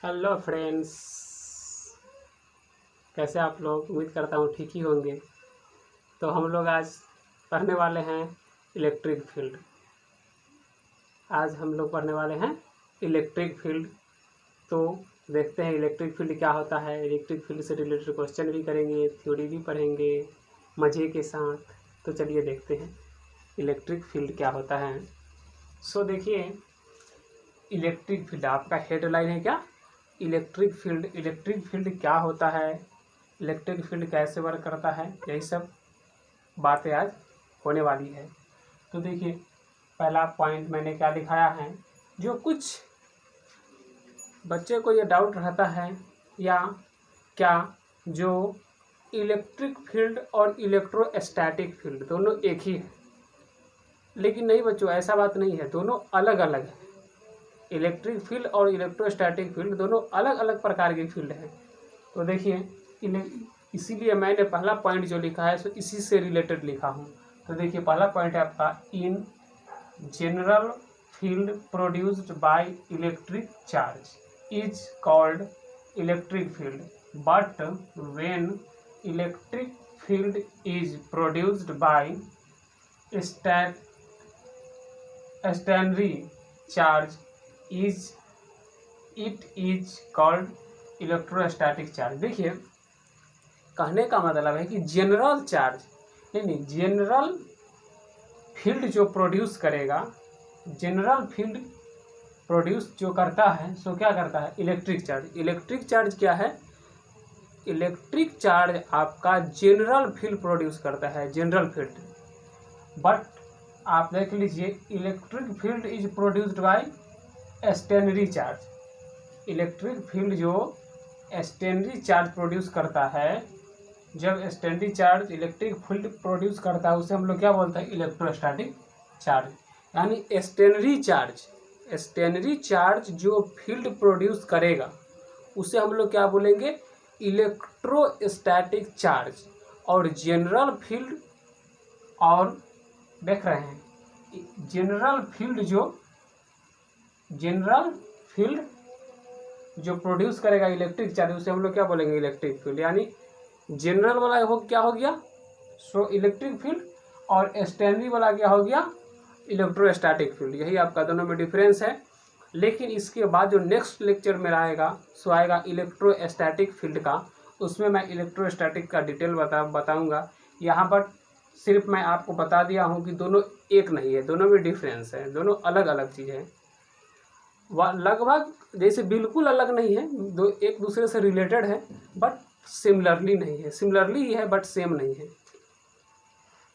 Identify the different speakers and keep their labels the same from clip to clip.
Speaker 1: Hello friends, कैसे आप लोग। उम्मीद करता हूँ ठीक ही होंगे। तो हम लोग आज पढ़ने वाले हैं इलेक्ट्रिक फील्ड। आज हम लोग पढ़ने वाले हैं इलेक्ट्रिक फील्ड। तो देखते हैं इलेक्ट्रिक फील्ड क्या होता है। इलेक्ट्रिक फील्ड से रिलेटेड क्वेश्चन भी करेंगे, थ्योरी भी पढ़ेंगे मज़े के साथ। तो चलिए देखते हैं इलेक्ट्रिक फील्ड क्या होता है। देखिए, इलेक्ट्रिक फील्ड आपका हेडलाइन है क्या, इलेक्ट्रिक फील्ड। इलेक्ट्रिक फील्ड क्या होता है, इलेक्ट्रिक फील्ड कैसे वर्क करता है, यही सब बातें आज होने वाली है। तो देखिए, पहला पॉइंट मैंने क्या लिखाया है। जो कुछ बच्चे को ये डाउट रहता है या क्या, जो इलेक्ट्रिक फील्ड और इलेक्ट्रोस्टैटिक फील्ड दोनों एक ही है। लेकिन नहीं बच्चों, ऐसा बात नहीं है, दोनों अलग अलग है। इलेक्ट्रिक फील्ड और इलेक्ट्रोस्टैटिक फील्ड दोनों अलग अलग प्रकार के फील्ड हैं। तो देखिए, इसीलिए मैंने पहला पॉइंट जो लिखा है सो इसी से रिलेटेड लिखा हूँ। तो देखिए, पहला पॉइंट है आपका, in general field produced by electric charge is called electric field, but when electric field is produced by stationary charge it is called electrostatic charge. देखिए, कहने का मतलब है कि जनरल चार्ज यानी जनरल फील्ड जो प्रोड्यूस करेगा, जनरल फील्ड प्रोड्यूस जो करता है सो क्या करता है, इलेक्ट्रिक चार्ज। इलेक्ट्रिक चार्ज क्या है, इलेक्ट्रिक चार्ज आपका जनरल फील्ड प्रोड्यूस करता है, जनरल फील्ड। बट आप देख लीजिए, electric field is produced by stationary charge. Electric field जो स्टैंडरी चार्ज प्रोड्यूस करता है, जब stationary charge electric field produce करता है उसे हम लोग क्या बोलते हैं, इलेक्ट्रोस्टैटिक चार्ज। यानी स्टैंडरी चार्ज जो फील्ड प्रोड्यूस करेगा उसे हम लोग क्या बोलेंगे, इलेक्ट्रोस्टैटिक चार्ज। और जनरल फील्ड, और देख रहे हैं जनरल फील्ड जो प्रोड्यूस करेगा इलेक्ट्रिक चार्ज उसे हम लोग क्या बोलेंगे, इलेक्ट्रिक फील्ड। यानी जनरल वाला क्या हो गया, सो इलेक्ट्रिक फील्ड, और स्टैंडरी वाला क्या हो गया, इलेक्ट्रोस्टैटिक फील्ड। यही आपका दोनों में डिफरेंस है। लेकिन इसके बाद जो नेक्स्ट लेक्चर मेरा आएगा सो आएगा इलेक्ट्रोस्टैटिक फील्ड का। उसमें मैं इलेक्ट्रोस्टैटिक का डिटेल बताऊंगा। यहाँ पर सिर्फ मैं आपको बता दिया हूँ कि दोनों एक नहीं है, दोनों में डिफरेंस है, दोनों अलग अलग चीज़ है। लगभग जैसे बिल्कुल अलग नहीं है, दो एक दूसरे से रिलेटेड है बट सिमिलरली नहीं है, सिमिलरली ही है बट सेम नहीं है।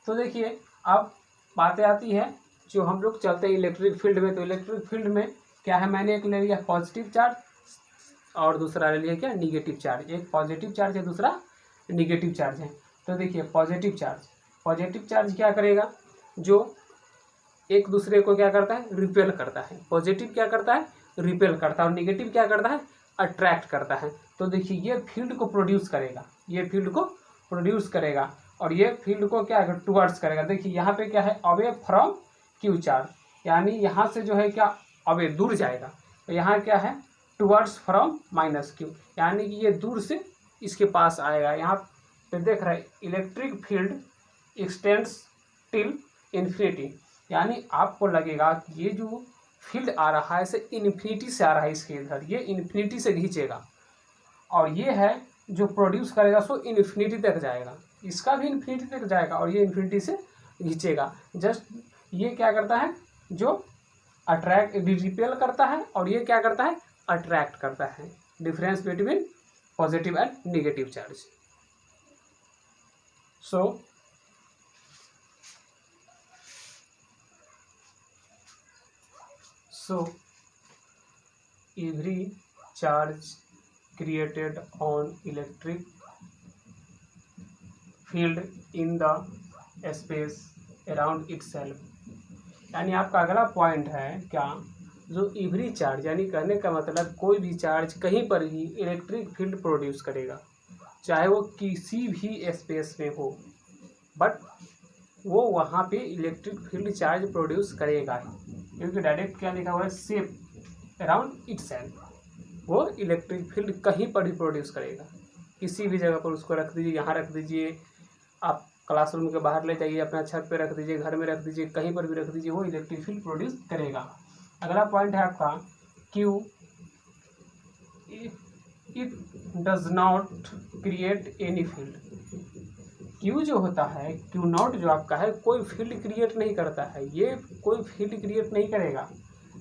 Speaker 1: तो देखिए, अब बातें आती है जो हम लोग चलते हैं इलेक्ट्रिक फील्ड में। तो इलेक्ट्रिक फील्ड में क्या है, मैंने एक ले लिया पॉजिटिव चार्ज और दूसरा ले लिया क्या, निगेटिव चार्ज। एक पॉजिटिव चार्ज है, दूसरा निगेटिव चार्ज है। तो देखिए, पॉजिटिव चार्ज क्या करेगा, जो एक दूसरे को क्या करता है, रिपेल करता है। पॉजिटिव क्या करता है, रिपेल करता है, और निगेटिव क्या करता है, अट्रैक्ट करता है। तो देखिए, ये फील्ड को प्रोड्यूस करेगा, और ये फील्ड को क्या टुवर्ड्स करेगा। देखिए, यहाँ पे क्या है, अवे फ्रॉम क्यू चार्ज, यानी यहाँ से जो है क्या, अवे दूर जाएगा। तो यहाँ क्या है, टुवर्ड्स फ्रॉम माइनस क्यू, यानी कि ये दूर से इसके पास आएगा। यहाँ पे देख रहे हैं, electric field x tends till infinity, यानी आपको लगेगा कि ये जो फील्ड आ रहा है इसे इन्फिनिटी से आ रहा है, इसके इधर ये इन्फिनिटी से खींचेगा, और ये है जो प्रोड्यूस करेगा सो इन्फिनिटी तक जाएगा, इसका भी इन्फिनिटी तक जाएगा, और ये इन्फिनिटी से खींचेगा। जस्ट ये क्या करता है, जो अट्रैक्ट रिपेल करता है, और ये क्या करता है, अट्रैक्ट करता है। Difference between positive and negative charge. So every charge created on electric field in the space around itself, यानी आपका अगला पॉइंट है क्या, जो एवरी चार्ज, यानी कहने का मतलब कोई भी चार्ज कहीं पर भी इलेक्ट्रिक फील्ड प्रोड्यूस करेगा, चाहे वो किसी भी स्पेस में हो, बट वो वहाँ पे इलेक्ट्रिक फील्ड चार्ज प्रोड्यूस करेगा ही, क्योंकि डायरेक्ट क्या लिखा हुआ है, सेफ अराउंड इटसेल्फ, वो इलेक्ट्रिक फील्ड कहीं पर भी प्रोड्यूस करेगा, किसी भी जगह पर उसको रख दीजिए, यहाँ रख दीजिए, आप क्लासरूम के बाहर ले जाइए, अपना छत पे रख दीजिए, घर में रख दीजिए, कहीं पर भी रख दीजिए, वो इलेक्ट्रिक फील्ड प्रोड्यूस करेगा। अगला पॉइंट है आपका Q, it does not create any field. Q जो होता है, क्यू नॉट जो आपका है, कोई फील्ड क्रिएट नहीं करता है, ये कोई फील्ड क्रिएट नहीं करेगा।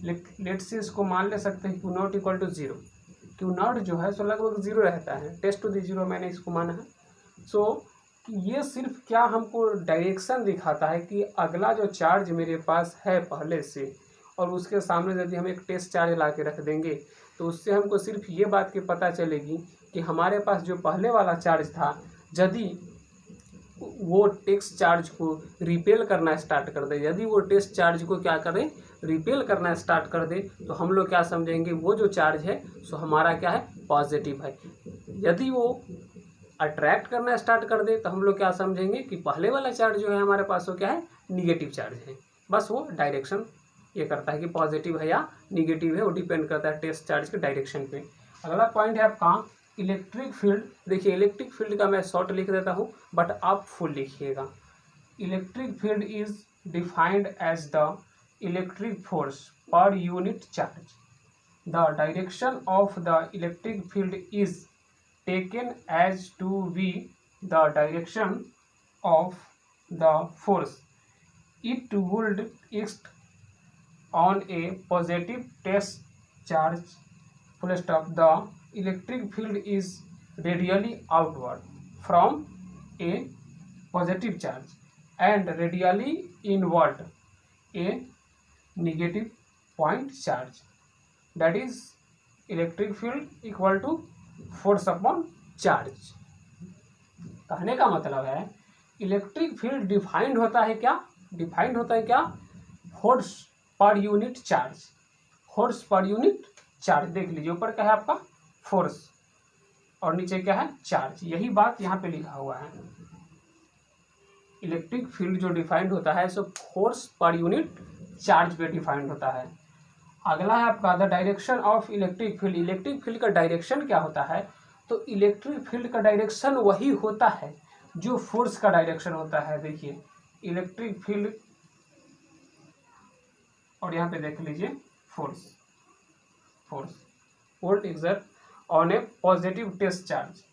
Speaker 1: लेट्स से इसको मान ले सकते हैं Q not equal to zero. Q not जो है सो लगभग जीरो रहता है, टेस्ट टू दी जीरो मैंने इसको माना है। सो ये सिर्फ क्या हमको डायरेक्शन दिखाता है कि अगला जो चार्ज मेरे पास है पहले से, और उसके सामने यदि हम एक टेस्ट चार्ज ला के रख देंगे तो उससे हमको सिर्फ ये बात की पता चलेगी कि हमारे पास जो पहले वाला चार्ज था, यदि वो टेस्ट चार्ज को रिपेल करना स्टार्ट कर दे, यदि वो टेस्ट चार्ज को क्या करे, रिपेल करना स्टार्ट कर दे, तो हम लोग क्या समझेंगे, वो जो चार्ज है सो हमारा क्या है, पॉजिटिव है। यदि वो अट्रैक्ट करना स्टार्ट कर दे तो हम लोग क्या समझेंगे कि पहले वाला चार्ज जो है हमारे पास वो क्या है, निगेटिव चार्ज है। बस वो डायरेक्शन ये करता है कि पॉजिटिव है या निगेटिव है, वो डिपेंड करता है टेस्ट चार्ज के डायरेक्शन पे। अगला पॉइंट है आपका इलेक्ट्रिक फील्ड। देखिए इलेक्ट्रिक फील्ड का मैं शॉर्ट लिख देता हूँ, बट आप फुल लिखिएगा। Electric field is defined as the electric force per unit charge. The direction of the electric field is taken as to be the direction of the force. It would act on a positive test charge. Full stop. The electric field is radially outward from a positive charge and radially inward a negative point charge. That is electric field equal to force upon charge. कहने का मतलब है electric field defined होता है क्या, defined होता है क्या, force per unit charge. Force per unit charge देख लीजिए, ऊपर क्या है आपका फोर्स और नीचे क्या है चार्ज, यही बात यहाँ पे लिखा हुआ है। इलेक्ट्रिक फील्ड जो डिफाइंड होता है so force per unit charge पे डिफाइंड होता है। अगला है आपका the direction of electric field. Electric field का डायरेक्शन क्या होता है, तो इलेक्ट्रिक फील्ड का डायरेक्शन वही होता है जो फोर्स का डायरेक्शन होता है। देखिए इलेक्ट्रिक फील्ड और यहाँ पे देख लीजिए force, volt exert on a positive test charge.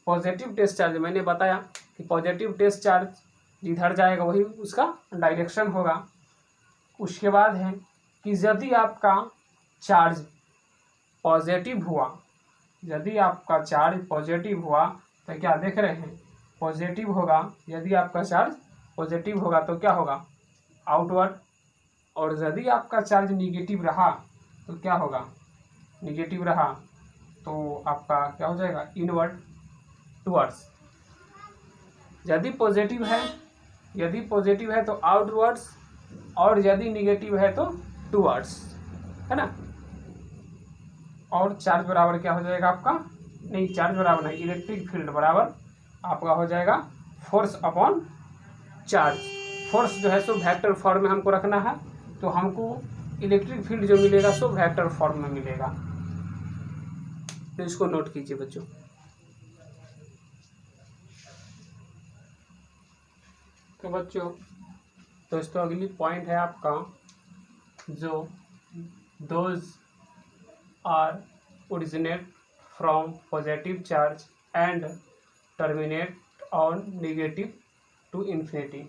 Speaker 1: Positive test charge मैंने बताया कि पॉजिटिव टेस्ट चार्ज जिधर जाएगा वही उसका डायरेक्शन होगा। उसके बाद है कि यदि आपका चार्ज पॉजिटिव हुआ, यदि आपका चार्ज पॉजिटिव हुआ तो क्या देख रहे हैं, पॉजिटिव होगा। यदि आपका चार्ज पॉजिटिव होगा तो क्या होगा, आउटवर्ड, और यदि आपका चार्ज निगेटिव रहा तो क्या होगा, निगेटिव रहा तो आपका क्या हो जाएगा, इनवर्ड, टुवर्ड्स। यदि पॉजिटिव है तो आउटवर्ड्स, और यदि निगेटिव है तो टुवर्ड्स, है ना। और चार्ज बराबर क्या हो जाएगा आपका, नहीं चार्ज बराबर नहीं, इलेक्ट्रिक फील्ड बराबर आपका हो जाएगा फोर्स अपॉन चार्ज। फोर्स जो है सो वेक्टर फॉर्म में हमको रखना है, तो हमको इलेक्ट्रिक फील्ड जो मिलेगा सो वेक्टर फॉर्म में मिलेगा। तो इसको नोट कीजिए बच्चों। तो बच्चों दोस्तों अगली पॉइंट है आपका जो those are originate from positive charge and terminate on negative to infinity,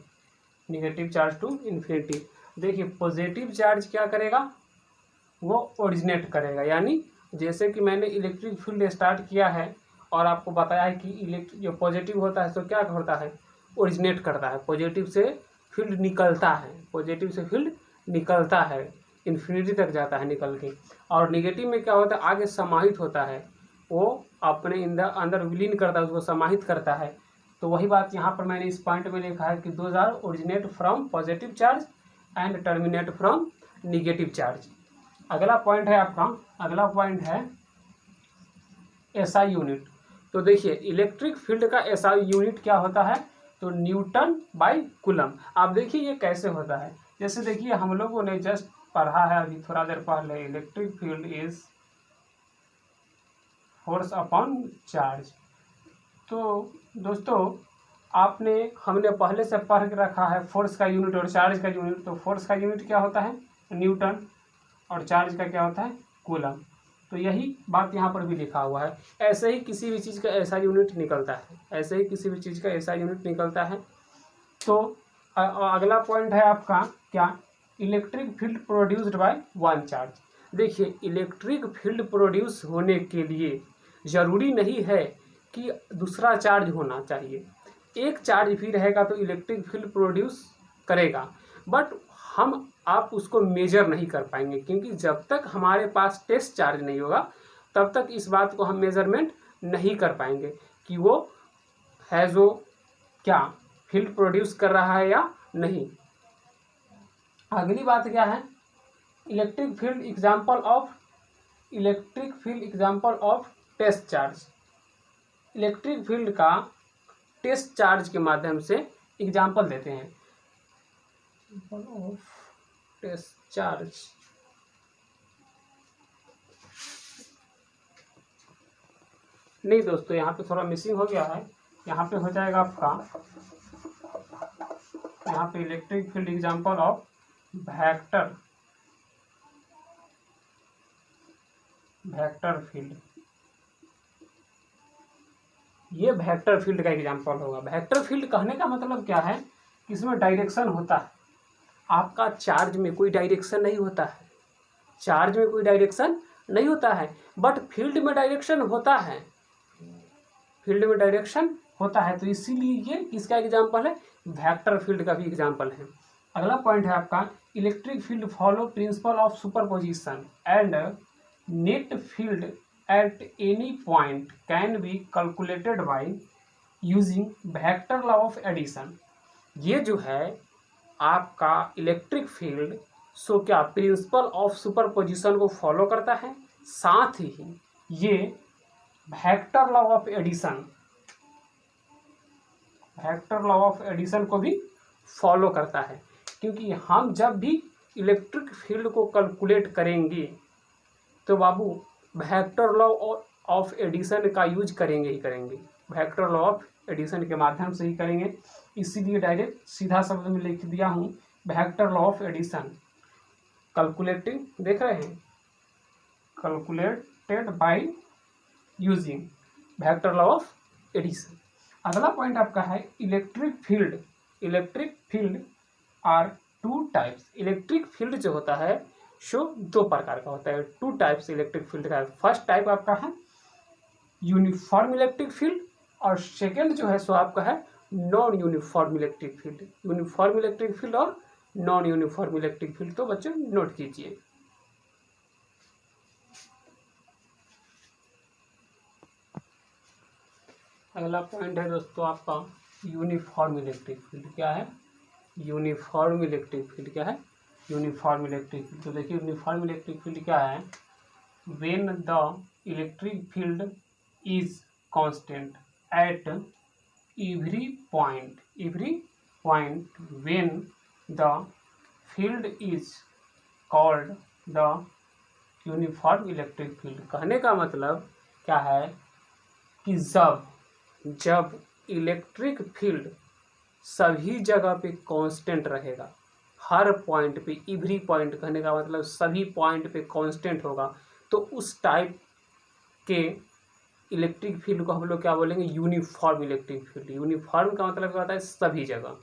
Speaker 1: negative charge to infinity. देखिए पॉजिटिव चार्ज क्या करेगा, वो ओरिजिनेट करेगा, यानी जैसे कि मैंने इलेक्ट्रिक फील्ड स्टार्ट किया है और आपको बताया है कि इलेक्ट्रिक जो पॉजिटिव होता है तो क्या होता है, ओरिजिनेट करता है, पॉजिटिव से फील्ड निकलता है, पॉजिटिव से फील्ड निकलता है, इन्फिनिटी तक जाता है निकल के। और निगेटिव में क्या होता है, आगे समाहित होता है, वो अपने अंदर विलीन करता है, उसको समाहित करता है। तो वही बात यहाँ पर मैंने इस पॉइंट में लिखा है कि those are originate from positive charge and terminate from negative charge. अगला पॉइंट है आपका, अगला पॉइंट है एसआई यूनिट। तो देखिए इलेक्ट्रिक फील्ड का एसआई यूनिट क्या होता है, तो न्यूटन बाय कूलम। आप देखिए ये कैसे होता है, जैसे देखिए हम लोगों ने जस्ट पढ़ा है अभी थोड़ा देर पहले, electric field is force upon charge. तो दोस्तों हमने पहले से पढ़ के रखा है फोर्स का यूनिट और चार्ज का यूनिट। तो फोर्स का यूनिट क्या होता है? न्यूटन, और चार्ज का क्या होता है? कूलम। तो यही बात यहाँ पर भी लिखा हुआ है। ऐसे ही किसी भी चीज़ का ऐसा यूनिट निकलता है, ऐसे ही किसी भी चीज़ का ऐसा यूनिट निकलता है। तो अगला पॉइंट है आपका क्या? Electric field produced by one charge. देखिए, इलेक्ट्रिक फील्ड प्रोड्यूस होने के लिए ज़रूरी नहीं है कि दूसरा चार्ज होना चाहिए। एक चार्ज भी रहेगा तो इलेक्ट्रिक फील्ड प्रोड्यूस करेगा, बट आप उसको मेजर नहीं कर पाएंगे, क्योंकि जब तक हमारे पास टेस्ट चार्ज नहीं होगा तब तक इस बात को हम मेजरमेंट नहीं कर पाएंगे कि वो है जो क्या फील्ड प्रोड्यूस कर रहा है या नहीं। अगली बात क्या है? Electric field example of test charge. Electric field का टेस्ट चार्ज के माध्यम से एग्जाम्पल देते हैं। ऑफ टेस्ट चार्ज, नहीं दोस्तों, यहाँ पे थोड़ा मिसिंग हो गया है। यहाँ पे हो जाएगा आपका, यहाँ पे electric field example of vector field. ये वेक्टर फील्ड का एग्जाम्पल होगा। वेक्टर फील्ड कहने का मतलब क्या है कि इसमें डायरेक्शन होता है। आपका चार्ज में कोई डायरेक्शन नहीं होता है, चार्ज में कोई डायरेक्शन नहीं होता है, बट फील्ड में डायरेक्शन होता है, फील्ड में डायरेक्शन होता है। तो इसीलिए ये किसका एग्जाम्पल है? वेक्टर फील्ड का भी एग्जाम्पल है। अगला पॉइंट है आपका, electric field follow principle of superposition and net field at any point can be calculated by using vector law of addition। ये जो है आपका इलेक्ट्रिक फील्ड सो क्या प्रिंसिपल ऑफ सुपरपोजिशन को फॉलो करता है, साथ ही ये वेक्टर लॉ ऑफ एडिशन को भी फॉलो करता है। क्योंकि हम जब भी इलेक्ट्रिक फील्ड को कैलकुलेट करेंगे तो बाबू वेक्टर लॉ ऑफ एडिशन का यूज करेंगे ही करेंगे, वेक्टर लॉ ऑफ एडिशन के माध्यम से ही करेंगे। इसीलिए डायरेक्ट सीधा शब्द में लिख दिया हूँ vector law of addition. Calculating देख रहे हैं, calculated by using vector law of addition. अगला पॉइंट आपका है electric field are two types. Electric field जो होता है सो दो प्रकार का होता है, टू टाइप्स इलेक्ट्रिक फील्ड का है। फर्स्ट टाइप आपका है यूनिफॉर्म इलेक्ट्रिक फील्ड, और सेकेंड जो है सो आपका है non uniform electric field. Uniform electric field और नॉन यूनिफॉर्म इलेक्ट्रिक फील्ड, तो बच्चों नोट कीजिए। अगला पॉइंट है दोस्तों आपका यूनिफॉर्म इलेक्ट्रिक फील्ड। क्या है? यूनिफॉर्म इलेक्ट्रिक फील्ड क्या है? Uniform electric field. तो देखिए यूनिफॉर्म इलेक्ट्रिक फील्ड क्या है? When the electric field is constant at every point when the field is called the uniform electric field. कहने का मतलब क्या है कि जब इलेक्ट्रिक फील्ड सभी जगह पे कांस्टेंट रहेगा, हर पॉइंट पे, एवरी पॉइंट कहने का मतलब सभी पॉइंट पे कांस्टेंट होगा, तो उस टाइप के इलेक्ट्रिक फील्ड को हम लोग क्या बोलेंगे? Uniform electric field. यूनिफॉर्म का मतलब क्या होता है? सभी जगह,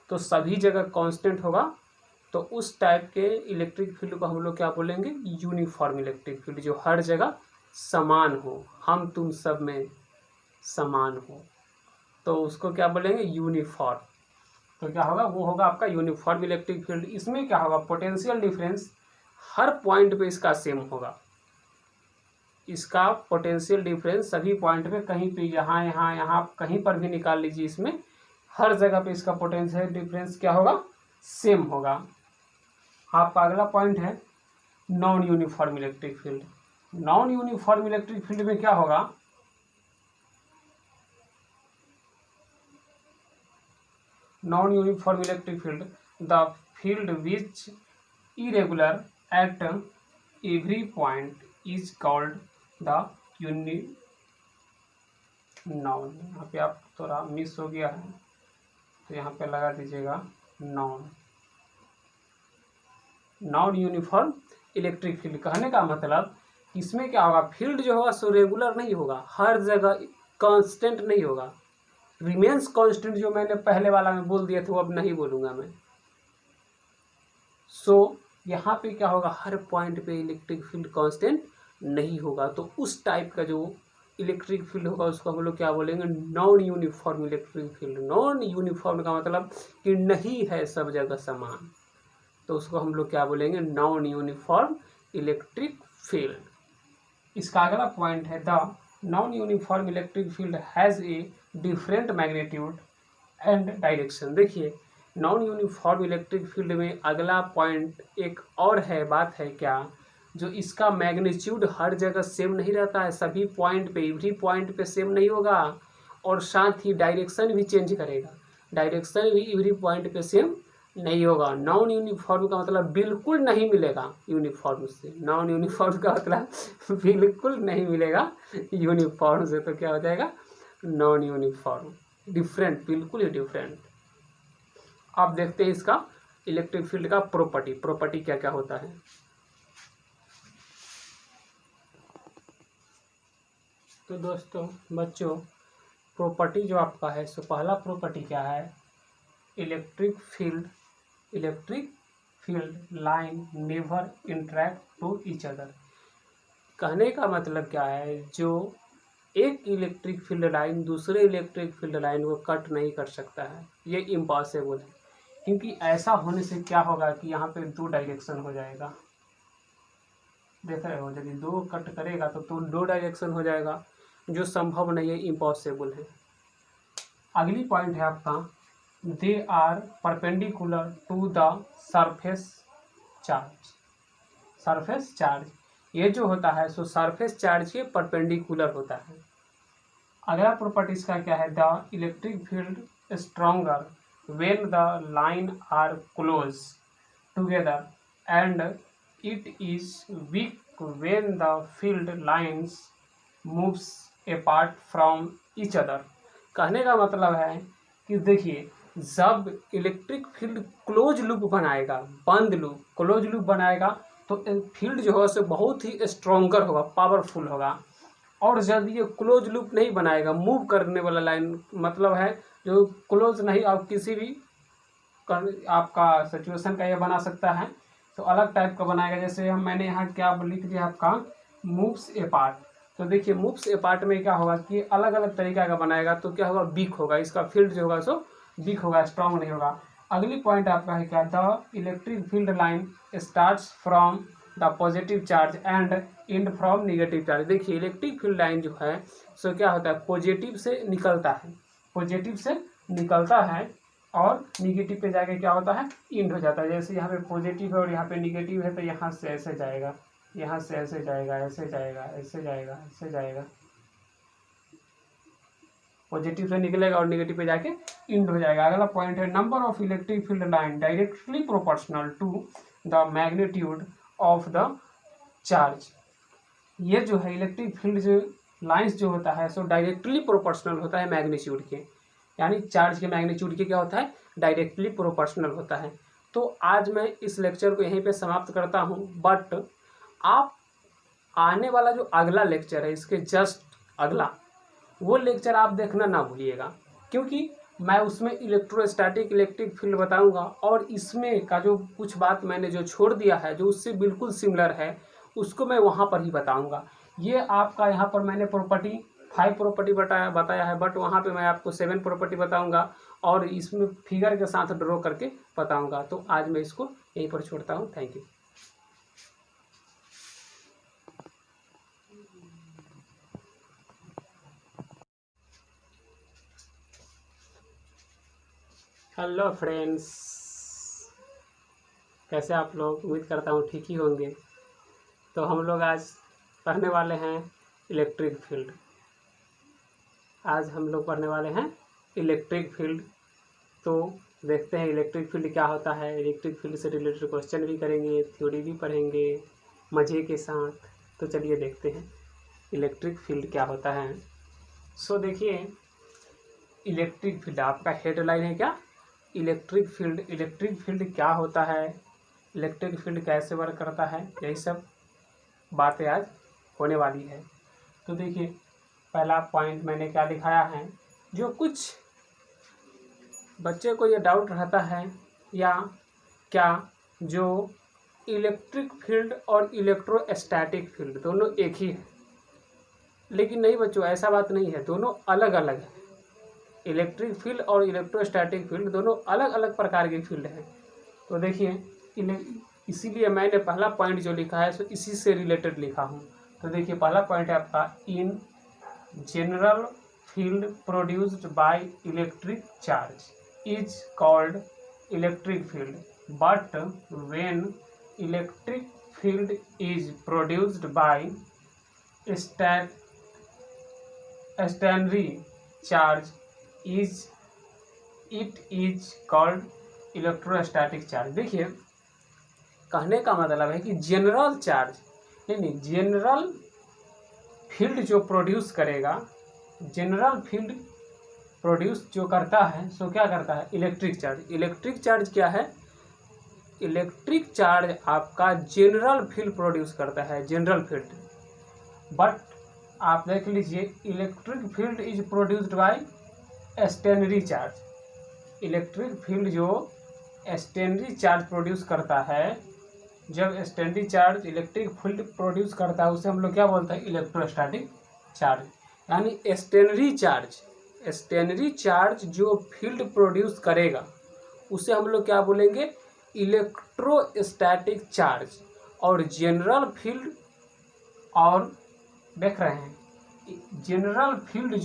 Speaker 1: तो सभी जगह कांस्टेंट होगा, तो उस टाइप के इलेक्ट्रिक फील्ड को हम लोग क्या बोलेंगे? यूनिफॉर्म इलेक्ट्रिक फील्ड, जो हर जगह समान हो, हम तुम सब में समान हो, तो उसको क्या बोलेंगे? यूनिफॉर्म। तो क्या होगा? वो होगा आपका यूनिफॉर्म इलेक्ट्रिक फील्ड। इसमें क्या होगा? पोटेंशियल डिफरेंस हर पॉइंट पे इसका सेम होगा, इसका पोटेंशियल डिफरेंस सभी पॉइंट पे, कहीं पे यहाँ कहीं पर भी निकाल लीजिए, इसमें हर जगह पे इसका पोटेंशियल डिफरेंस क्या होगा? सेम होगा। आपका अगला पॉइंट है non uniform electric field. Non uniform electric field में क्या होगा? Non uniform electric field, the field which irregular at every point is called the noun. यहाँ पे आप थोड़ा मिस हो गया है तो यहाँ पे लगा दीजिएगा noun. Non uniform electric field कहने का मतलब इसमें क्या होगा, फील्ड जो होगा सो रेगुलर नहीं होगा, हर जगह कांस्टेंट नहीं होगा। रिमेंस कांस्टेंट जो मैंने पहले वाला में बोल दिया था वो अब नहीं बोलूँगा मैं। सो यहाँ पे क्या होगा, हर पॉइंट पे इलेक्ट्रिक फील्ड कांस्टेंट नहीं होगा। तो उस टाइप का जो इलेक्ट्रिक फील्ड होगा उसको हम लोग क्या बोलेंगे, non uniform electric field. Non uniform का मतलब कि नहीं है सब जगह समान, तो उसको हम लोग क्या बोलेंगे, नॉन यूनिफॉर्म इलेक्ट्रिक फील्ड। इसका अगला पॉइंट है the non uniform electric field has a different magnitude and direction. देखिए नॉन यूनिफॉर्म इलेक्ट्रिक फील्ड में अगला पॉइंट एक और है, बात है क्या, जो इसका मैग्नीट्यूड हर जगह सेम नहीं रहता है, सभी पॉइंट पे एवरी पॉइंट पे सेम नहीं होगा, और साथ ही डायरेक्शन भी चेंज करेगा, डायरेक्शन भी एवरी पॉइंट पे सेम नहीं होगा। नॉन यूनिफॉर्म का मतलब बिल्कुल नहीं मिलेगा यूनिफॉर्म से, नॉन यूनिफॉर्म का मतलब बिल्कुल नहीं मिलेगा यूनिफॉर्म से, तो क्या हो जाएगा नॉन यूनिफॉर्म, डिफरेंट, बिल्कुल ही डिफरेंट। आप देखते हैं इसका इलेक्ट्रिक फील्ड का प्रॉपर्टी क्या क्या होता है। तो दोस्तों बच्चों प्रॉपर्टी जो आपका है सो पहला प्रॉपर्टी क्या है, electric field line never interact to each other. कहने का मतलब क्या है, जो एक इलेक्ट्रिक फील्ड लाइन दूसरे इलेक्ट्रिक फील्ड लाइन को कट नहीं कर सकता है, ये इम्पॉसिबल है। क्योंकि ऐसा होने से क्या होगा कि यहाँ पे दो डायरेक्शन हो जाएगा, देख रहे हो, यदि दो कट करेगा तो दो डायरेक्शन हो जाएगा, जो संभव नहीं है, इम्पॉसिबल है। अगली पॉइंट है आपका, they are perpendicular to the surface charge. ये जो होता है सो सरफेस चार्ज के परपेंडिकुलर होता है। अगला प्रॉपर्टीज का क्या है, the electric field stronger when the line are close together and it is weak when the field lines moves apart from each other। कहने का मतलब है कि देखिए जब इलेक्ट्रिक फील्ड क्लोज लूप बनाएगा, बंद लूप क्लोज लूप बनाएगा तो फील्ड जो है उसे बहुत ही स्ट्रॉन्गर होगा, पावरफुल होगा। और जब ये क्लोज लूप नहीं बनाएगा, मूव करने वाला लाइन मतलब है जो क्लोज नहीं, आप किसी भी आपका सिचुएशन का ये बना सकता है तो अलग टाइप का बनाएगा। जैसे मैंने यहाँ क्या लिख दिया आपका मूव्स अपार्ट, तो देखिए मूव्स अपार्ट में क्या होगा कि अलग अलग तरीका का बनाएगा, तो क्या होगा वीक होगा, इसका फील्ड जो होगा सो वीक होगा, स्ट्रांग नहीं होगा। अगली पॉइंट आपका है क्या, the electric field line starts from the positive charge and and from negative charge. देखिए इलेक्ट्रिक फील्ड लाइन जो है सो क्या होता है, पॉजिटिव से निकलता है और निगेटिव पे जाके क्या होता है, इंड हो जाता है। जैसे यहाँ पे पॉजिटिव है और यहाँ पे निगेटिव है तो यहाँ से ऐसे जाएगा, यहाँ से ऐसे जाएगा, ऐसे जाएगा, ऐसे जाएगा, ऐसे जाएगा, पॉजिटिव से निकलेगा और निगेटिव पे जाके इंड हो जाएगा। अगला पॉइंट है, number of electric field line directly proportional to the magnitude of the charge. ये जो है इलेक्ट्रिक फील्ड जो लाइन्स जो होता है सो डायरेक्टली प्रोपोर्शनल होता है मैग्नीट्यूड के, यानी चार्ज के मैग्नीट्यूड के क्या होता है, डायरेक्टली प्रोपोर्शनल होता है। तो आज मैं इस लेक्चर को यहीं पे समाप्त करता हूँ, बट आप आने वाला जो अगला लेक्चर है इसके जस्ट अगला वो लेक्चर आप देखना ना भूलिएगा, क्योंकि मैं उसमें इलेक्ट्रोस्टैटिक इलेक्ट्रिक फील्ड बताऊंगा और इसमें का जो कुछ बात मैंने जो छोड़ दिया है जो उससे बिल्कुल सिमिलर है उसको मैं वहाँ पर ही बताऊंगा। ये आपका यहाँ पर मैंने प्रॉपर्टी 5 प्रॉपर्टी बताया है, बट वहाँ पे मैं आपको 7 प्रॉपर्टी बताऊंगा और इसमें फिगर के साथ ड्रॉ करके बताऊंगा। तो आज मैं इसको यहीं पर छोड़ता हूँ। Thank you. हेलो फ्रेंड्स, कैसे आप लोग, उम्मीद करता हूँ ठीक ही होंगे। तो हम लोग आज पढ़ने वाले हैं इलेक्ट्रिक फील्ड। आज हम लोग पढ़ने वाले हैं इलेक्ट्रिक फील्ड। तो देखते हैं इलेक्ट्रिक फील्ड क्या होता है। इलेक्ट्रिक फील्ड से रिलेटेड क्वेश्चन भी करेंगे, थ्योरी भी पढ़ेंगे मज़े के साथ। तो चलिए देखते हैं इलेक्ट्रिक फील्ड क्या होता है। सो देखिए, इलेक्ट्रिक फील्ड आपका हेडलाइन है क्या, इलेक्ट्रिक फील्ड। इलेक्ट्रिक फील्ड क्या होता है, इलेक्ट्रिक फील्ड कैसे वर्क करता है, यही सब बातें आज होने वाली है। तो देखिए, पहला पॉइंट मैंने क्या दिखाया है, जो कुछ बच्चे को ये डाउट रहता है या क्या, जो इलेक्ट्रिक फील्ड और इलेक्ट्रोस्टैटिक फील्ड दोनों एक ही है, लेकिन नहीं बच्चों, ऐसा बात नहीं है, दोनों अलग अलग है। इलेक्ट्रिक फील्ड और इलेक्ट्रोस्टैटिक फील्ड दोनों अलग अलग प्रकार के फील्ड हैं। तो देखिए, इसीलिए मैंने पहला पॉइंट जो लिखा है सो इसी से रिलेटेड लिखा हूँ। तो देखिए, पहला पॉइंट है आपका, in general field produced by electric charge is called electric field, but when electric field is produced bye stationary charge it is called electrostatic charge. देखिए, कहने का मतलब है कि जनरल चार्ज नहीं, जनरल फील्ड जो प्रोड्यूस करेगा, जनरल फील्ड प्रोड्यूस जो करता है सो क्या करता है, इलेक्ट्रिक चार्ज। इलेक्ट्रिक चार्ज क्या है, इलेक्ट्रिक चार्ज आपका जनरल फील्ड प्रोड्यूस करता है, जनरल फील्ड। बट आप देख लीजिए, electric field is produced by stationary charge. Electric field जो स्टेशनरी चार्ज प्रोड्यूस करता है, जब stationary charge electric field produce करता है उसे हम लोग क्या बोलते हैं, इलेक्ट्रोस्टैटिक चार्ज। यानी स्टेशनरी चार्ज जो फील्ड प्रोड्यूस करेगा उसे हम लोग क्या बोलेंगे, इलेक्ट्रोस्टैटिक चार्ज। और जनरल फील्ड, और देख रहे हैं, जनरल फील्ड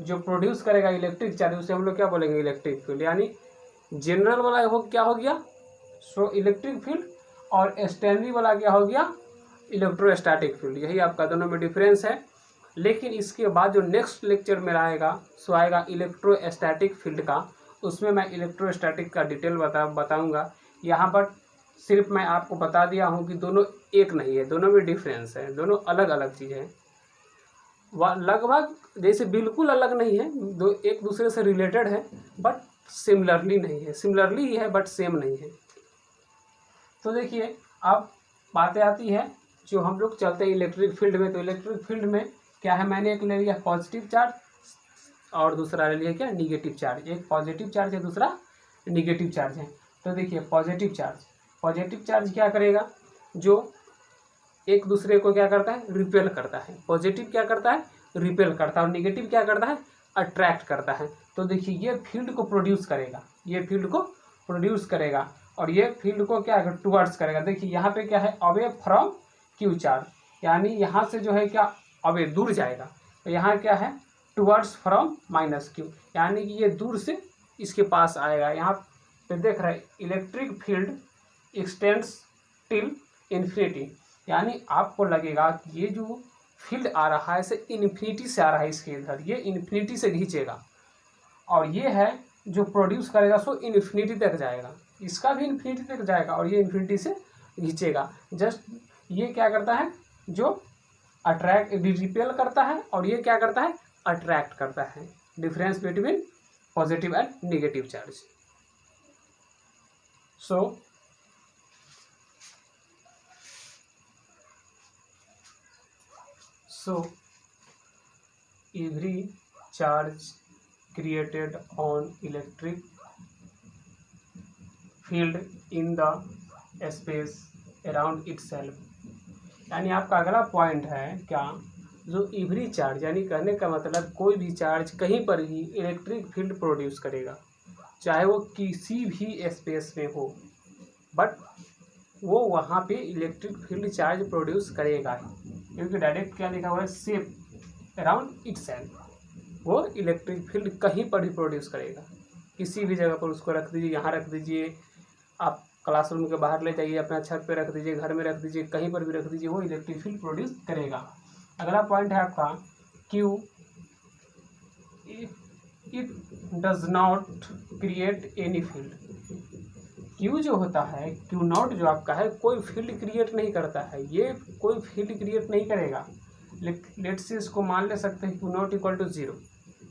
Speaker 1: जो प्रोड्यूस करेगा इलेक्ट्रिक चार्ज उसे हम लोग क्या बोलेंगे, इलेक्ट्रिक फील्ड। यानी जनरल वाला वो क्या हो गया, सो इलेक्ट्रिक फील्ड, और स्टेशनरी वाला क्या हो गया, इलेक्ट्रोस्टैटिक फील्ड। यही आपका दोनों में डिफरेंस है। लेकिन इसके बाद जो नेक्स्ट लेक्चर में आएगा सो आएगा इलेक्ट्रोस्टैटिक फील्ड का, उसमें मैं इलेक्ट्रोस्टैटिक का डिटेल बताऊंगा। यहाँ पर सिर्फ मैं आपको बता दिया हूँ कि दोनों एक नहीं है, दोनों में डिफरेंस है, दोनों अलग अलग चीज़ें हैं। लगभग जैसे बिल्कुल अलग नहीं है, दो एक दूसरे से रिलेटेड है बट सिमिलरली नहीं है, सिमिलरली ही है बट सेम नहीं है। तो देखिए, अब बातें आती है जो हम लोग चलते हैं इलेक्ट्रिक फील्ड में। तो इलेक्ट्रिक फील्ड में क्या है, मैंने एक ले लिया पॉजिटिव चार्ज और दूसरा ले लिया क्या, निगेटिव चार्ज। एक पॉजिटिव चार्ज है, दूसरा निगेटिव चार्ज है। तो देखिए, पॉजिटिव चार्ज क्या करेगा, जो एक दूसरे को क्या करता है, रिपेल करता है। पॉजिटिव क्या करता है, रिपेल करता है, और निगेटिव क्या करता है, अट्रैक्ट करता है। तो देखिए, ये फील्ड को प्रोड्यूस करेगा, और ये फील्ड को क्या है, टुवर्ड्स करेगा। देखिए, यहाँ पे क्या है, अवे फ्रॉम क्यू चार्ज, यानी यहाँ से जो है क्या, अवे दूर जाएगा। तो यहाँ क्या है, टुवर्ड्स फ्रॉम माइनस क्यू, यानी कि ये दूर से इसके पास आएगा। यहाँ पे देख रहे हैं, electric field x tends till infinity, यानी आपको लगेगा कि ये जो फील्ड आ रहा है इसे इन्फिनिटी से आ रहा है, इसके इधर ये इन्फिनिटी से खींचेगा, और ये है जो प्रोड्यूस करेगा सो इन्फिनिटी तक जाएगा, इसका भी इन्फिनिटी तक जाएगा, और ये इन्फिनिटी से खींचेगा। जस्ट ये क्या करता है, जो अट्रैक्ट रिपेल करता है, और ये क्या करता है, अट्रैक्ट करता है। Difference between positive and negative charge. So every charge created on electric field in the space around itself, यानी आपका अगला पॉइंट है क्या, जो एवरी चार्ज, यानी कहने का मतलब कोई भी चार्ज कहीं पर भी इलेक्ट्रिक फील्ड प्रोड्यूस करेगा, चाहे वो किसी भी स्पेस में हो, बट वो वहाँ पे इलेक्ट्रिक फील्ड चार्ज प्रोड्यूस करेगा, क्योंकि डायरेक्ट क्या लिखा हुआ है, सेफ अराउंड इटसेल्फ, वो इलेक्ट्रिक फील्ड कहीं पर भी प्रोड्यूस करेगा, किसी भी जगह पर उसको रख दीजिए, यहाँ रख दीजिए, आप क्लासरूम के बाहर ले जाइए, अपना छत पे रख दीजिए, घर में रख दीजिए, कहीं पर भी रख दीजिए, वो इलेक्ट्रिक फील्ड प्रोड्यूस करेगा। अगला पॉइंट है आपका, Q it does not create any field. Q जो होता है, क्यू नॉट जो आपका है, कोई फील्ड क्रिएट नहीं करता है, ये कोई फील्ड क्रिएट नहीं करेगा। लेट्स से इसको मान ले सकते हैं Q not equal to zero.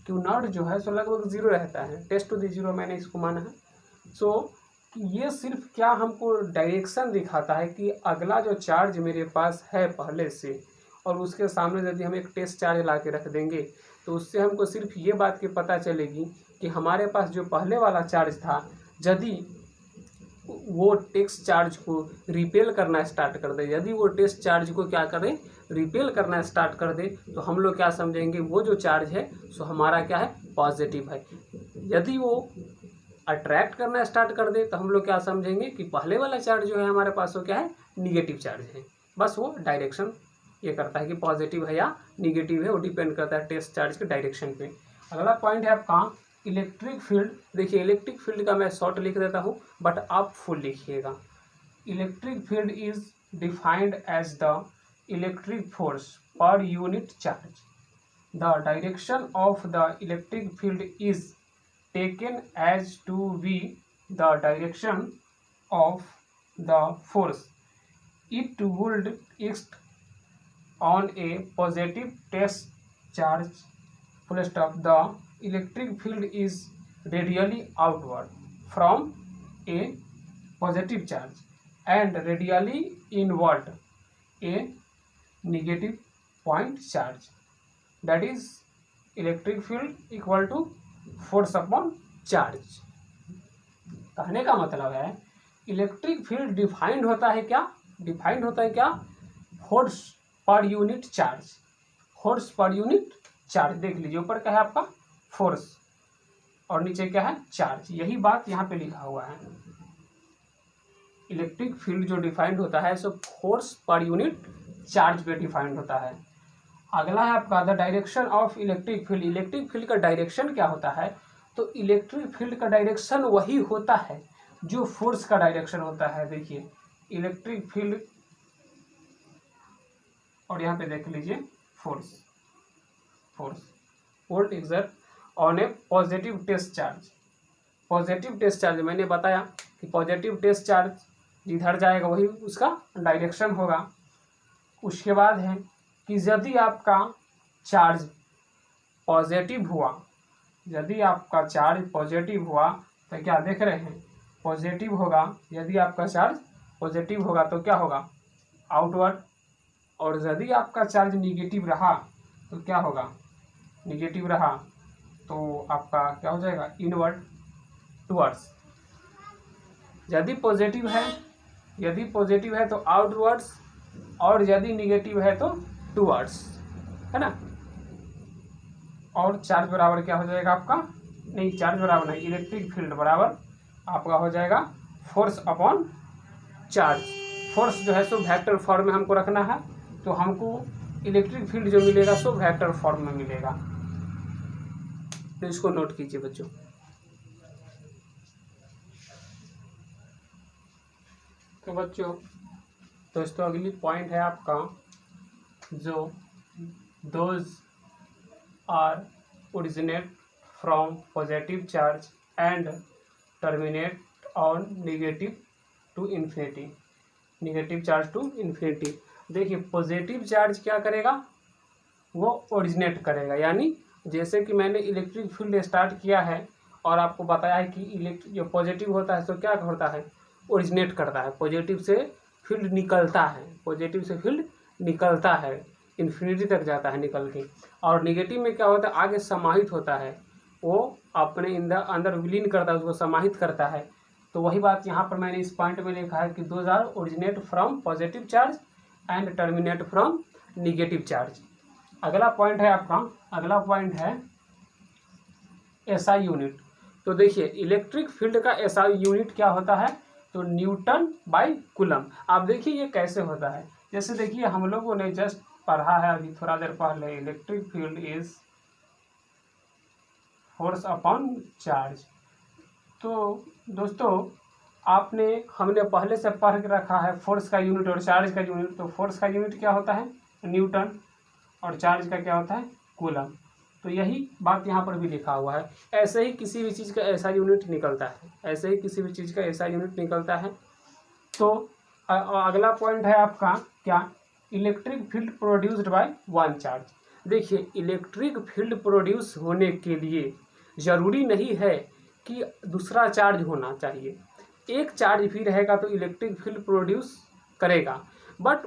Speaker 1: Q not जो है सो लगभग जीरो रहता है, टेस्ट टू दी जीरो मैंने इसको माना है। सो ये सिर्फ क्या हमको डायरेक्शन दिखाता है कि अगला जो चार्ज मेरे पास है पहले से, और उसके सामने यदि हम एक टेस्ट चार्ज ला के रख देंगे तो उससे हमको सिर्फ ये बात की पता चलेगी कि हमारे पास जो पहले वाला चार्ज था, यदि वो टेस्ट चार्ज को रिपेल करना स्टार्ट कर दे, यदि वो टेस्ट चार्ज को क्या करे, रिपेल करना स्टार्ट कर दे, तो हम लोग क्या समझेंगे, वो जो चार्ज है सो हमारा क्या है, पॉजिटिव है। यदि वो अट्रैक्ट करना स्टार्ट कर दे तो हम लोग क्या समझेंगे कि पहले वाला चार्ज जो है हमारे पास वो क्या है, निगेटिव चार्ज है। बस वो डायरेक्शन ये करता है कि पॉजिटिव है या निगेटिव है, वो डिपेंड करता है टेस्ट चार्ज के डायरेक्शन पे। अगला पॉइंट है आपका इलेक्ट्रिक फील्ड। देखिए इलेक्ट्रिक फील्ड का मैं शॉर्ट लिख देता हूँ, बट आप फुल लिखिएगा। Electric field is defined as the electric force per unit charge. The direction of the electric field is taken as to be the direction of the force it would act on a positive test charge, full stop. The electric field is radially outward from a positive charge and radially inward a negative point charge. That is electric field equal to force upon charge. कहने का मतलब है electric field defined होता है क्या, defined होता है क्या, force per unit charge. Force per unit charge देख लीजिए, ऊपर क्या है आपका फोर्स और नीचे क्या है, चार्ज। यही बात यहाँ पे लिखा हुआ है। इलेक्ट्रिक फील्ड जो डिफाइंड होता है so force per unit charge पे डिफाइंड होता है। अगला है आपका the direction of electric field. Electric field का डायरेक्शन क्या होता है, तो इलेक्ट्रिक फील्ड का डायरेक्शन वही होता है जो फोर्स का डायरेक्शन होता है। देखिए इलेक्ट्रिक फील्ड, और यहाँ पे देख लीजिए force, force volt exert on a positive test charge. Positive test charge मैंने बताया कि पॉजिटिव टेस्ट चार्ज जिधर जाएगा वही उसका डायरेक्शन होगा। उसके बाद है कि यदि आपका चार्ज पॉजिटिव हुआ, यदि आपका चार्ज पॉजिटिव हुआ तो क्या देख रहे हैं, पॉजिटिव होगा। यदि आपका चार्ज पॉजिटिव होगा तो क्या होगा, आउटवर्ड। और यदि आपका चार्ज निगेटिव रहा तो क्या होगा, निगेटिव रहा तो आपका क्या हो जाएगा, इनवर्ड, टुवर्ड्स। यदि पॉजिटिव है, यदि पॉजिटिव है तो आउटवर्ड्स, और यदि निगेटिव है तो टुवर्ड्स, है ना। और चार्ज बराबर क्या हो जाएगा आपका, नहीं चार्ज बराबर नहीं, इलेक्ट्रिक फील्ड बराबर आपका हो जाएगा फोर्स अपॉन चार्ज। फोर्स जो है सो वेक्टर फॉर्म में हमको रखना है, तो हमको इलेक्ट्रिक फील्ड जो मिलेगा सो वेक्टर फॉर्म में मिलेगा। तो इसको नोट कीजिए बच्चों। तो बच्चों दोस्तों अगली पॉइंट है आपका जो those are originate from positive charge and terminate on negative to infinity, negative charge to infinity. देखिए पॉजिटिव चार्ज क्या करेगा, वो ओरिजिनेट करेगा, यानी जैसे कि मैंने इलेक्ट्रिक फील्ड स्टार्ट किया है और आपको बताया है कि इलेक्ट्रिक जो पॉजिटिव होता है तो क्या होता है, ओरिजिनेट करता है, पॉजिटिव से फील्ड निकलता है, पॉजिटिव से फील्ड निकलता है, इन्फिनिटी तक जाता है निकल के। और नेगेटिव में क्या होता है, आगे समाहित होता है, वो अपने अंदर विलीन करता है, उसको समाहित करता है। तो वही बात यहाँ पर मैंने इस पॉइंट में लिखा है कि those are originate from positive charge and terminate from negative charge. अगला पॉइंट है आपका, अगला पॉइंट है एसआई यूनिट। तो देखिए इलेक्ट्रिक फील्ड का एसआई यूनिट क्या होता है, तो न्यूटन बाय कूलम। आप देखिए ये कैसे होता है, जैसे देखिए हम लोगों ने जस्ट पढ़ा है अभी थोड़ा देर पहले, electric field is force upon charge. तो दोस्तों हमने पहले से पढ़ के रखा है फोर्स का यूनिट और चार्ज का यूनिट। तो फोर्स का यूनिट क्या होता है, न्यूटन, और चार्ज का क्या होता है, कूलम। तो यही बात यहाँ पर भी लिखा हुआ है। ऐसे ही किसी भी चीज़ का ऐसा यूनिट निकलता है, ऐसे ही किसी भी चीज़ का ऐसा यूनिट निकलता है। तो अगला पॉइंट है आपका क्या, electric field produced by one charge. देखिए, इलेक्ट्रिक फील्ड प्रोड्यूस होने के लिए ज़रूरी नहीं है कि दूसरा चार्ज होना चाहिए, एक चार्ज भी रहेगा तो इलेक्ट्रिक फील्ड प्रोड्यूस करेगा, बट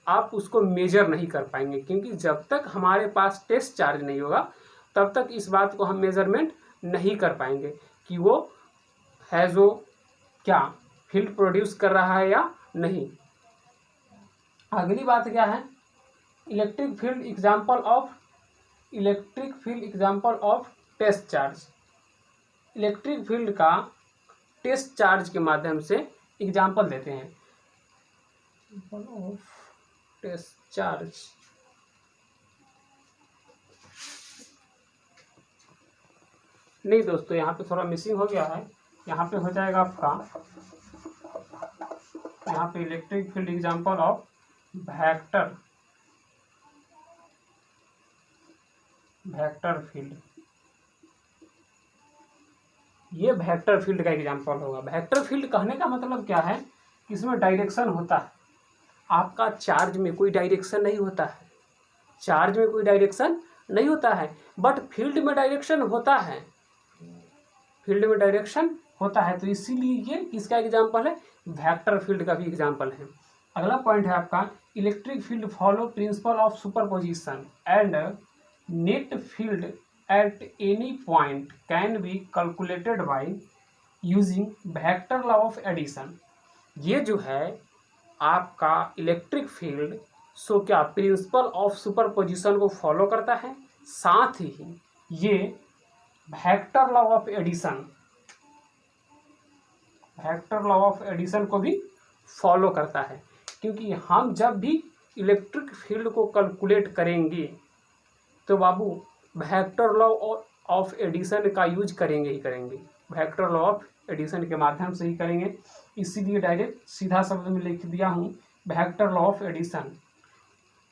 Speaker 1: आप उसको मेजर नहीं कर पाएंगे, क्योंकि जब तक हमारे पास टेस्ट चार्ज नहीं होगा तब तक इस बात को हम मेजरमेंट नहीं कर पाएंगे कि वो है जो क्या फील्ड प्रोड्यूस कर रहा है या नहीं। अगली बात क्या है, electric field example of test charge. Electric field का टेस्ट चार्ज के माध्यम से एग्जाम्पल देते हैं। ऑफ टेस्ट चार्ज, नहीं दोस्तों, यहाँ पे थोड़ा मिसिंग हो गया है, यहाँ पे हो जाएगा आपका, यहाँ पे electric field example of vector field, ये वेक्टर फील्ड का एग्जाम्पल होगा। वेक्टर फील्ड कहने का मतलब क्या है कि इसमें डायरेक्शन होता है। आपका चार्ज में कोई डायरेक्शन नहीं होता है, चार्ज में कोई डायरेक्शन नहीं होता है, बट फील्ड में डायरेक्शन होता है, फील्ड में डायरेक्शन होता है। तो इसीलिए ये किसका एग्जाम्पल है, वेक्टर फील्ड का भी एग्जाम्पल है। अगला पॉइंट है आपका, electric field follow principle of superposition and net field at any point can be calculated by using vector law of addition. ये जो है आपका इलेक्ट्रिक फील्ड सो क्या प्रिंसिपल ऑफ सुपरपोजिशन को फॉलो करता है, साथ ही ये वेक्टर लॉ ऑफ एडिशन को भी फॉलो करता है। क्योंकि हम जब भी इलेक्ट्रिक फील्ड को कैलकुलेट करेंगे तो बाबू वेक्टर लॉ ऑफ एडिशन का यूज करेंगे ही करेंगे, वेक्टर लॉ ऑफ एडिशन के माध्यम से ही करेंगे। इसीलिए डायरेक्ट सीधा शब्द में लिख दिया हूँ, vector law of addition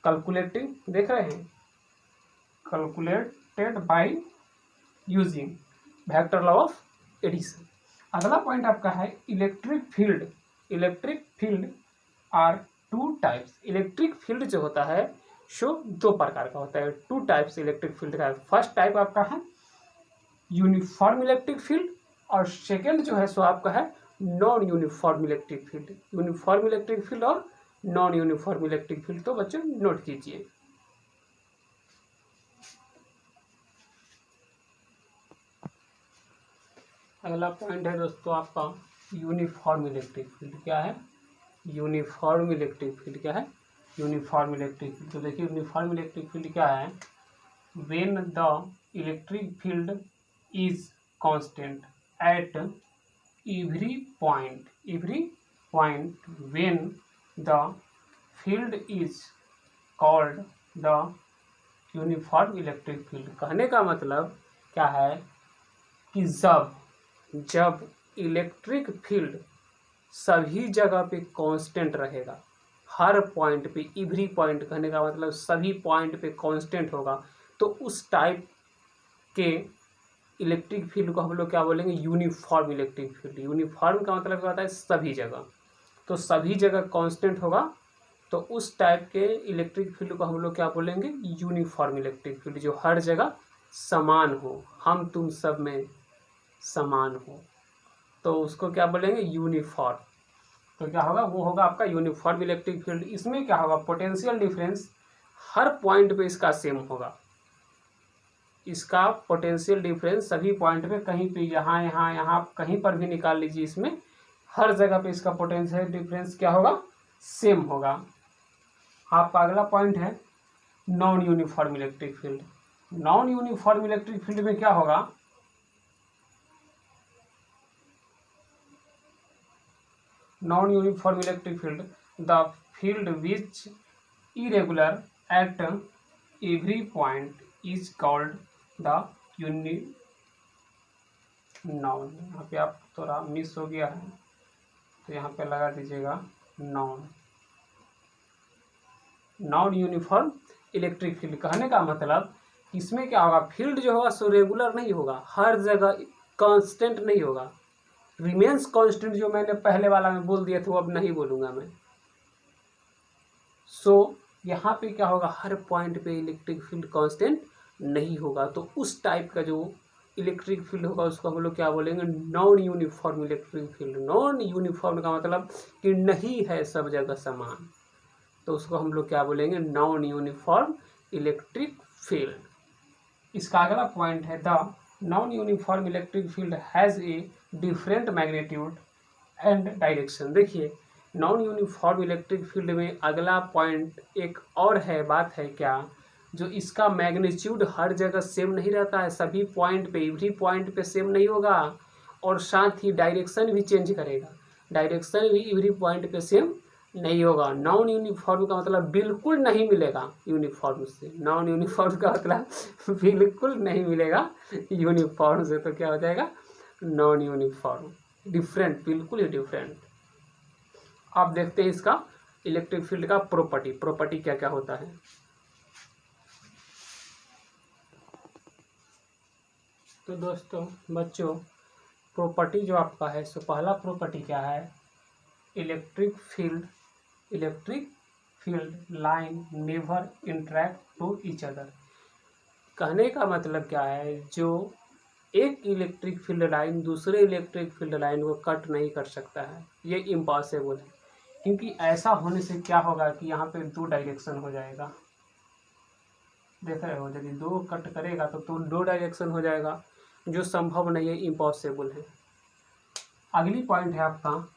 Speaker 1: calculating, देख रहे हैं, calculated by using vector law of addition. अगला पॉइंट आपका है, electric field are two types. Electric field जो होता है सो दो प्रकार का होता है, टू टाइप्स इलेक्ट्रिक फील्ड का है। फर्स्ट टाइप आपका है यूनिफॉर्म इलेक्ट्रिक फील्ड, और सेकेंड जो है सो आपका है non uniform electric field. Uniform electric field और नॉन यूनिफॉर्म इलेक्ट्रिक फील्ड, तो बच्चों नोट कीजिए। अगला पॉइंट है दोस्तों आपका यूनिफॉर्म इलेक्ट्रिक फील्ड। क्या है, यूनिफॉर्म इलेक्ट्रिक फील्ड क्या है, यूनिफॉर्म इलेक्ट्रिक फील्ड। तो देखिए यूनिफॉर्म इलेक्ट्रिक फील्ड क्या है, when the electric field is constant at every point when the field is called the uniform electric field. कहने का मतलब क्या है कि जब इलेक्ट्रिक फील्ड सभी जगह पे कांस्टेंट रहेगा, हर पॉइंट पे, एवरी पॉइंट कहने का मतलब सभी पॉइंट पे कांस्टेंट होगा, तो उस टाइप के इलेक्ट्रिक फील्ड को हम लोग क्या बोलेंगे, यूनिफॉर्म इलेक्ट्रिक फील्ड। यूनिफॉर्म का मतलब क्या होता है, सभी जगह, तो सभी जगह कांस्टेंट होगा, तो उस टाइप के इलेक्ट्रिक फील्ड को हम लोग क्या बोलेंगे, यूनिफॉर्म इलेक्ट्रिक फील्ड, जो हर जगह समान हो, हम तुम सब में समान हो, तो उसको क्या बोलेंगे, यूनिफॉर्म। तो क्या होगा, वो होगा आपका यूनिफॉर्म इलेक्ट्रिक फील्ड। इसमें क्या होगा, पोटेंशियल डिफरेंस हर पॉइंट पे इसका सेम होगा, इसका पोटेंशियल डिफरेंस सभी पॉइंट पे, कहीं पे यहाँ कहीं पर भी निकाल लीजिए, इसमें हर जगह पे इसका पोटेंशियल डिफरेंस क्या होगा, सेम होगा। आपका अगला पॉइंट है non uniform electric field. Non uniform electric field में क्या होगा, non uniform electric field, the field which irregular at every point is called the non. यहाँ पे आप थोड़ा मिस हो गया है, तो यहाँ पे लगा दीजिएगा नॉन यूनिफॉर्म इलेक्ट्रिक फील्ड। कहने का मतलब इसमें क्या होगा, फील्ड जो होगा सो रेगुलर नहीं होगा, हर जगह कांस्टेंट नहीं होगा, रिमेंस कांस्टेंट जो मैंने पहले वाला में बोल दिया था वो अब नहीं बोलूँगा मैं। सो यहाँ पे क्या होगा, हर पॉइंट पे इलेक्ट्रिक फील्ड कांस्टेंट नहीं होगा, तो उस टाइप का जो इलेक्ट्रिक फील्ड होगा उसको हम लोग क्या बोलेंगे, non uniform electric field. Non uniform का मतलब कि नहीं है सब जगह समान, तो उसको हम लोग क्या बोलेंगे, नॉन यूनिफॉर्म इलेक्ट्रिक फील्ड। इसका अगला पॉइंट है the non uniform electric field has a different magnitude and direction. देखिए नॉन यूनिफॉर्म इलेक्ट्रिक फील्ड में अगला पॉइंट एक और है, बात है क्या, जो इसका मैग्नीट्यूड हर जगह सेम नहीं रहता है, सभी पॉइंट पे, एवरी पॉइंट पे सेम नहीं होगा, और साथ ही डायरेक्शन भी चेंज करेगा, डायरेक्शन भी एवरी पॉइंट पे सेम नहीं होगा। नॉन यूनिफॉर्म का मतलब बिल्कुल नहीं मिलेगा यूनिफॉर्म से, नॉन यूनिफॉर्म का मतलब बिल्कुल नहीं मिलेगा यूनिफॉर्म से, तो क्या हो जाएगा, नॉन यूनिफॉर्म, डिफरेंट, बिल्कुल ही डिफरेंट। आप देखते हैं इसका इलेक्ट्रिक फील्ड का प्रॉपर्टी क्या क्या होता है। तो दोस्तों बच्चों, प्रॉपर्टी जो आपका है सो पहला प्रॉपर्टी क्या है, electric field line never interact to each other. कहने का मतलब क्या है, जो एक इलेक्ट्रिक फील्ड लाइन दूसरे इलेक्ट्रिक फील्ड लाइन को कट नहीं कर सकता है, ये इम्पॉसिबल है, क्योंकि ऐसा होने से क्या होगा कि यहाँ पे दो डायरेक्शन हो जाएगा, देख रहे हो, यदि दो कट करेगा तो दो डायरेक्शन हो जाएगा, जो संभव नहीं है, इम्पॉसिबल है। अगली पॉइंट है आपका,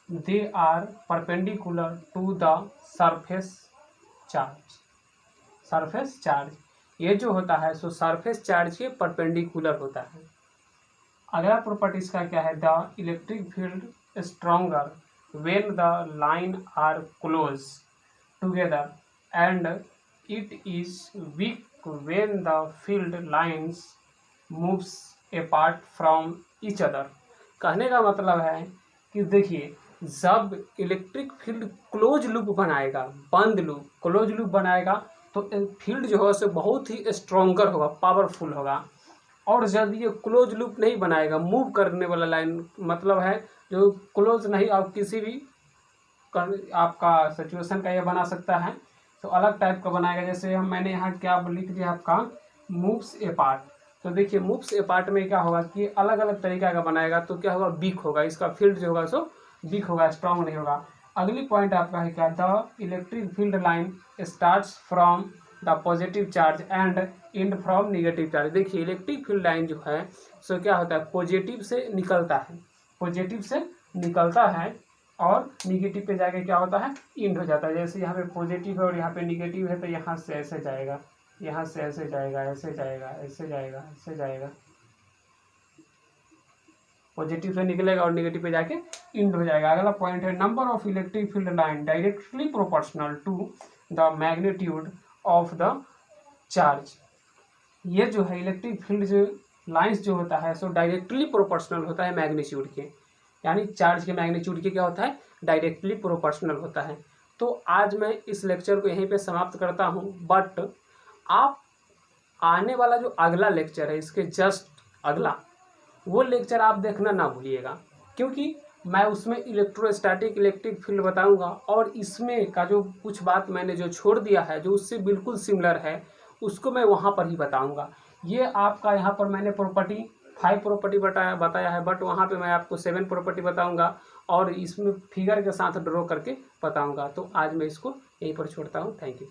Speaker 1: they are perpendicular to the surface charge. ये जो होता है सो सरफेस चार्ज के परपेंडिकुलर होता है। अगला प्रॉपर्टी इसका क्या है, the electric field stronger when the line are close together and it is weak when the field lines moves apart from each other. कहने का मतलब है कि देखिए, जब इलेक्ट्रिक फील्ड क्लोज लूप बनाएगा, बंद लूप क्लोज लूप बनाएगा, तो फील्ड जो है उसे बहुत ही स्ट्रॉन्गर होगा, पावरफुल होगा। और जब ये क्लोज लूप नहीं बनाएगा, मूव करने वाला लाइन मतलब है जो क्लोज नहीं, आप किसी भी आपका सिचुएशन का ये बना सकता है, तो अलग टाइप का बनाएगा। जैसे मैंने यहाँ क्या लिख दिया आपका, मूव्स अपार्ट, तो देखिए मूव्स अपार्ट में क्या होगा कि अलग अलग तरीका का बनाएगा, तो क्या होगा, वीक होगा, इसका फील्ड जो होगा सो वीक होगा, स्ट्रांग नहीं होगा। अगली पॉइंट आपका है क्या, the electric field line starts from the positive charge and and from negative charge. देखिए इलेक्ट्रिक फील्ड लाइन जो है सो क्या होता है, पॉजिटिव से निकलता है, और निगेटिव पे जाके क्या होता है, इंड हो जाता है। जैसे यहाँ पे पॉजिटिव है और यहाँ पे निगेटिव है, तो यहाँ से ऐसे जाएगा, यहाँ से ऐसे जाएगा, ऐसे जाएगा, ऐसे जाएगा, ऐसे जाएगा, पॉजिटिव से निकलेगा और निगेटिव पे जाके इंड हो जाएगा। अगला पॉइंट है, number of electric field line directly proportional to the magnitude of the charge. ये जो है इलेक्ट्रिक फील्ड जो लाइंस जो होता है सो डायरेक्टली प्रोपोर्शनल होता है मैग्नीट्यूड के, यानी चार्ज के मैग्नीट्यूड के क्या होता है, डायरेक्टली प्रोपोर्शनल होता है। तो आज मैं इस लेक्चर को यहीं पे समाप्त करता हूँ, बट आप आने वाला जो अगला लेक्चर है इसके जस्ट अगला, वो लेक्चर आप देखना ना भूलिएगा, क्योंकि मैं उसमें इलेक्ट्रोस्टैटिक इलेक्ट्रिक फील्ड बताऊंगा, और इसमें का जो कुछ बात मैंने जो छोड़ दिया है जो उससे बिल्कुल सिमिलर है उसको मैं वहाँ पर ही बताऊंगा। ये आपका यहाँ पर मैंने प्रॉपर्टी 5 प्रॉपर्टी बताया है, बट वहाँ पे मैं आपको 7 प्रॉपर्टी बताऊंगा, और इसमें फिगर के साथ ड्रॉ करके बताऊंगा। तो आज मैं इसको यहीं पर छोड़ता हूँ। Thank you.